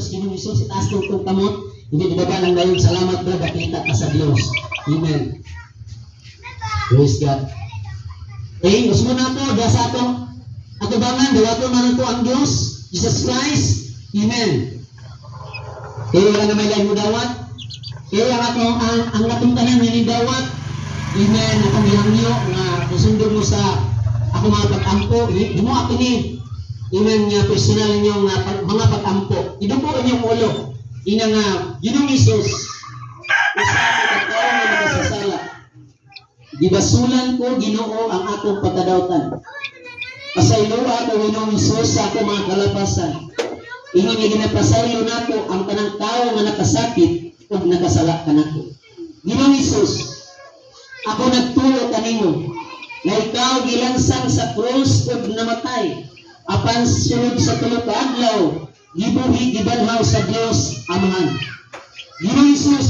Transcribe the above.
sa Ginoong Hesus, itaas ng itong kamot, hindi dibaga lang ngayon, salamat ba, dakita ka sa Diyos. Amen. Praise God. Okay, usmo na po, dahil sa atong atubangan, dawato na ito ang Diyos, Jesus Christ. Amen. Okay, wala na may lain mo dawat. Okay, ang atong tanan nga dawat. Amen. Akong ihangyo nga kusundog mo sa ako mga pag-ampo. Di mo ako ni. Amen nga personal ninyo nga mga pag-ampo. Idupo inyong ulo. Ina nga, Ginoong Hesus. Isa ako katao nga nakasasala. Gibasulan ko, Ginoo, ang akong pagkadawtan. Pasayloa ko, Ginoong Hesus, sa akong mga kalapasan. Ingon nga ginapasaylo nako ang kanang tao nga nakasakit o nakasala ka nako. Ginoong Hesus, ako nagtuo kanimo na ikaw gilansang sa krus ug namatay apan sunod sa tulo ka adlaw gibuhi gibanhaw sa Dios Amahan. Ginoong Hesus,